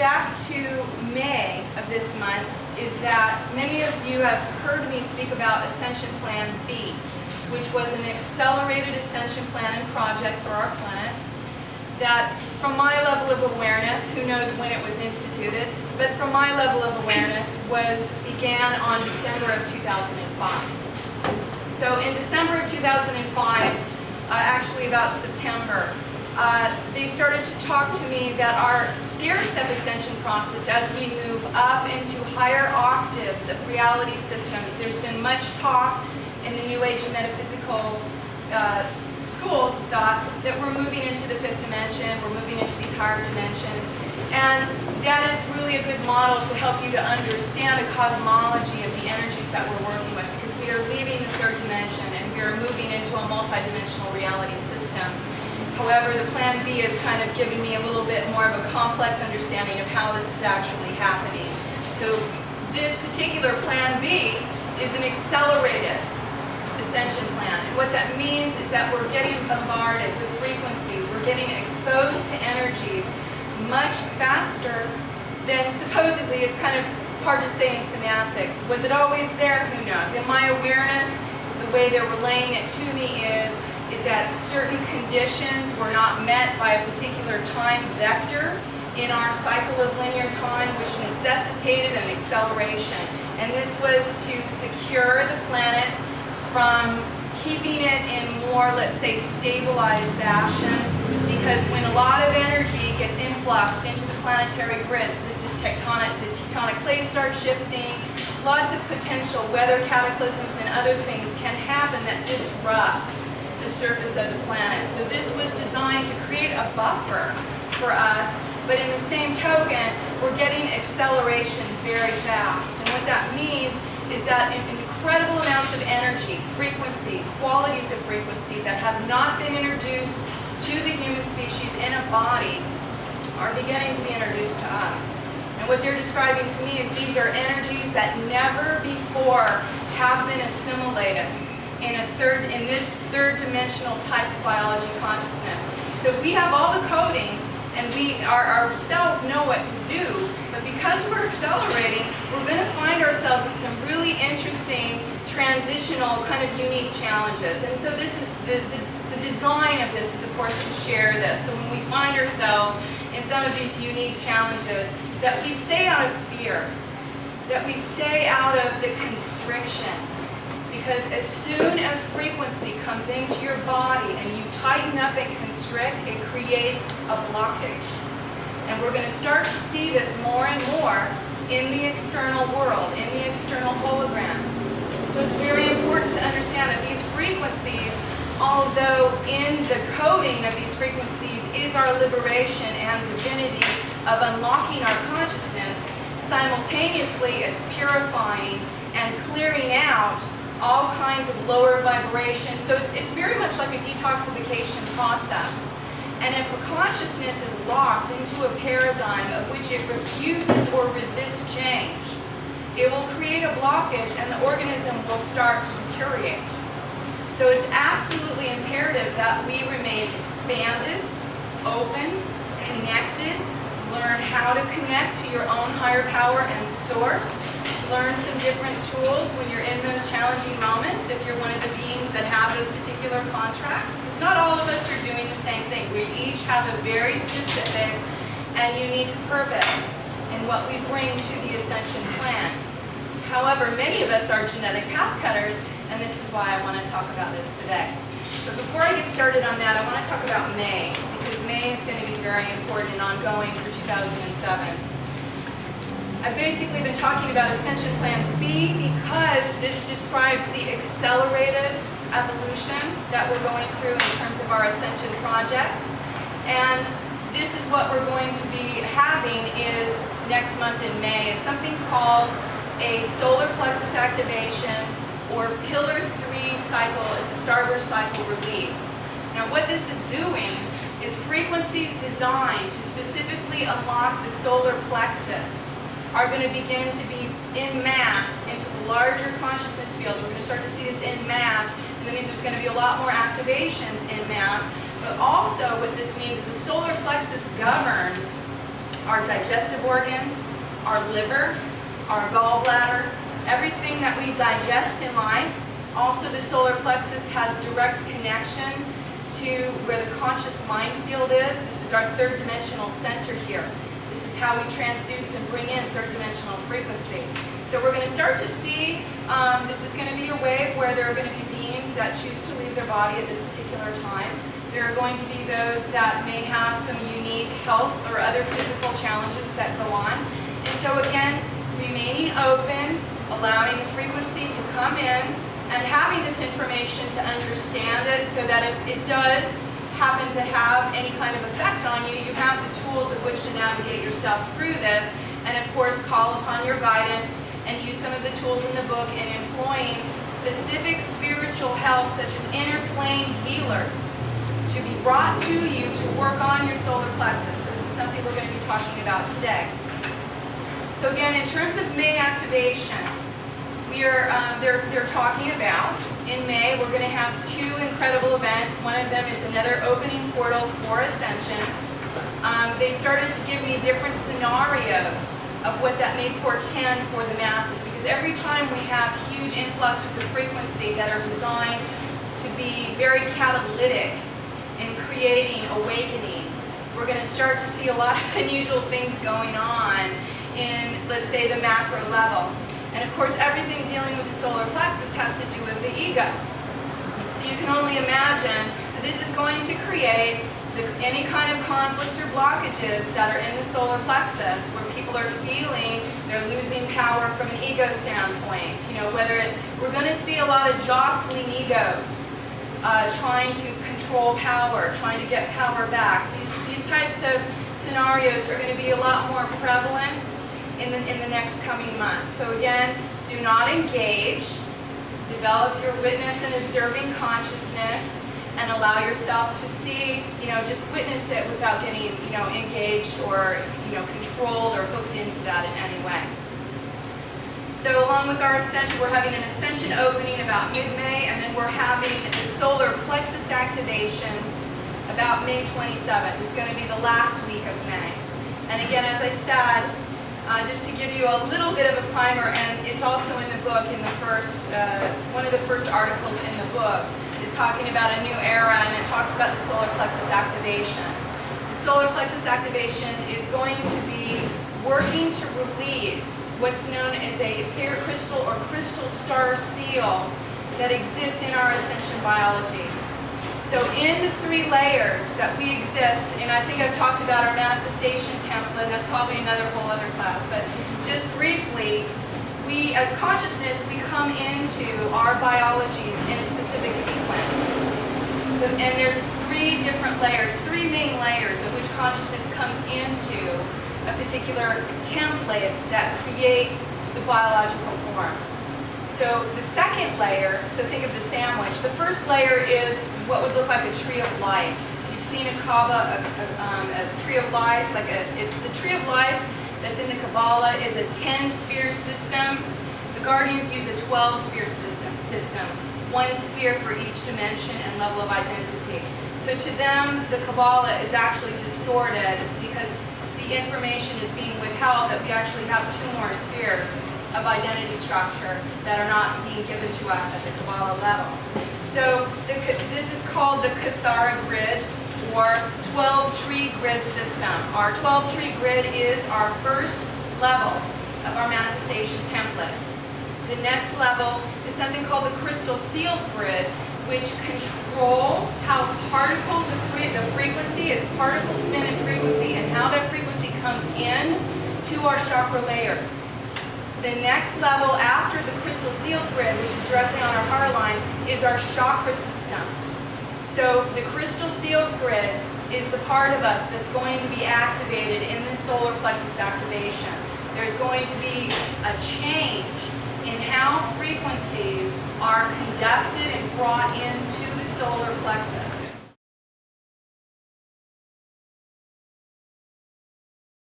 back to May of this month, is that many of you have heard me speak about Ascension Plan B, which was an accelerated ascension plan and project for our planet that, from my level of awareness, who knows when it was instituted, but from my level of awareness, began on December of 2005. So in December of 2005, actually about September, they started to talk to me that our stair-step ascension process, as we move up into higher octaves of reality systems, there's been much talk in the New Age and metaphysical schools of thought that we're moving into the fifth dimension, we're moving into these higher dimensions, and that is really a good model to help you to understand a cosmology of the energies that we're working with, because we are leaving the third dimension and we are moving into a multidimensional reality system. However, the Plan B is kind of giving me a little bit more of a complex understanding of how this is actually happening. So this particular Plan B is an accelerated ascension plan. And what that means is that we're getting bombarded with frequencies. We're getting exposed to energies much faster than supposedly. It's kind of hard to say in semantics. Was it always there? Who knows? In my awareness, the way they're relaying it to me is that certain conditions were not met by a particular time vector in our cycle of linear time, which necessitated an acceleration. And this was to secure the planet from keeping it in more, let's say, stabilized fashion, because when a lot of energy gets influxed into the planetary grids, this is tectonic, the tectonic plates start shifting, lots of potential weather cataclysms and other things can happen that disrupt the surface of the planet. So this was designed to create a buffer for us, but in the same token, we're getting acceleration very fast. And what that means is that incredible amounts of energy, frequency, qualities of frequency that have not been introduced to the human species in a body are beginning to be introduced to us. And what they're describing to me is these are energies that never before have been assimilated in this third dimensional type of biology consciousness. So we have all the coding, and our cells know what to do, but because we're accelerating, we're going to find ourselves in some really interesting, transitional, kind of unique challenges. And so this is the design of this is, of course, to share this. So when we find ourselves in some of these unique challenges, that we stay out of fear, that we stay out of the constriction. Because as soon as frequency comes into your body and you tighten up and constrict, it creates a blockage. And we're going to start to see this more and more in the external world, in the external hologram. So it's very important to understand that these frequencies, although in the coding of these frequencies is our liberation and divinity of unlocking our consciousness, simultaneously it's purifying and clearing out all kinds of lower vibrations. So it's very much like a detoxification process. And if a consciousness is locked into a paradigm of which it refuses or resists change, it will create a blockage and the organism will start to deteriorate. So it's absolutely imperative that we remain expanded, open, connected, learn how to connect to your own higher power and source, learn some different tools when you're in those challenging moments, if you're one of the beings that have those particular contracts, because not all of us are doing the same thing. We each have a very specific and unique purpose in what we bring to the Ascension Plan. However, many of us are genetic path cutters, and this is why I want to talk about this today. But before I get started on that, I want to talk about May, because May is going to be very important and ongoing for 2007. I've basically been talking about Ascension Plan B because this describes the accelerated evolution that we're going through in terms of our Ascension projects. And this is what we're going to be having is next month in May is something called a solar plexus activation or Pillar 3 cycle. It's a starburst cycle release. Now what this is doing is frequencies designed to specifically unlock the solar plexus are going to begin to be in mass into the larger consciousness fields. We're going to start to see this in mass, and that means there's going to be a lot more activations in mass. But also what this means is the solar plexus governs our digestive organs, our liver, our gallbladder, everything that we digest in life. Also, the solar plexus has direct connection to where the conscious mind field is. This is our third dimensional center here. This is how we transduce and bring in third dimensional frequency. So we're going to start to see, this is going to be a wave where there are going to be beings that choose to leave their body at this particular time. There are going to be those that may have some unique health or other physical challenges that go on. And so again, remaining open, allowing the frequency to come in, and having this information to understand it so that if it does happen to have any kind of effect on you, you have the tools of which to navigate yourself through this, and of course call upon your guidance and use some of the tools in the book in employing specific spiritual help such as inner plane healers to be brought to you to work on your solar plexus. So this is something we're going to be talking about today. So again, in terms of May activation, they're talking about, in May, we're going to have two incredible events. One of them is another opening portal for Ascension. They started to give me different scenarios of what that may portend for the masses, because every time we have huge influxes of frequency that are designed to be very catalytic in creating awakenings, we're going to start to see a lot of unusual things going on in, let's say, the macro level. And of course, everything dealing with the solar plexus has to do with the ego. So you can only imagine that this is going to create any kind of conflicts or blockages that are in the solar plexus where people are feeling they're losing power from an ego standpoint. You know, whether it's, we're going to see a lot of jostling egos, trying to control power, trying to get power back. These types of scenarios are going to be a lot more prevalent in the next coming months. So again, do not engage. Develop your witness and observing consciousness and allow yourself to see, just witness it without getting, engaged or, controlled or hooked into that in any way. So along with our Ascension, we're having an Ascension opening about mid-May, and then we're having the solar plexus activation about May 27th. It's going to be the last week of May. And again, as I said, just to give you a little bit of a primer, and it's also in the book, in the first, one of the first articles in the book is talking about a new era, and it talks about the solar plexus activation. The solar plexus activation is going to be working to release what's known as a etheric crystal or crystal star seal that exists in our Ascension biology. So in the three layers that we exist, and I think I've talked about our manifestation template, that's probably another whole other class, but just briefly, we as consciousness, we come into our biologies in a specific sequence. And there's three different layers, three main layers of which consciousness comes into a particular template that creates the biological form. So the second layer, so think of the sandwich. The first layer is what would look like a tree of life. You've seen in Kaaba a tree of life, it's the tree of life that's in the Kabbalah is a 10-sphere system. The Guardians use a 12-sphere system, one sphere for each dimension and level of identity. So to them, the Kabbalah is actually distorted because the information is being withheld that we actually have two more spheres of identity structure that are not being given to us at the Kabbalah level. So this is called the Kathara grid or 12-tree grid system. Our 12-tree grid is our first level of our manifestation template. The next level is something called the crystal seals grid, which control how particles of the frequency, it's particle spin and frequency, and how that frequency comes in to our chakra layers. The next level after the crystal seals grid, which is directly on our heart line, is our chakra system. So the crystal seals grid is the part of us that's going to be activated in this solar plexus activation. There's going to be a change in how frequencies are conducted and brought into the solar plexus.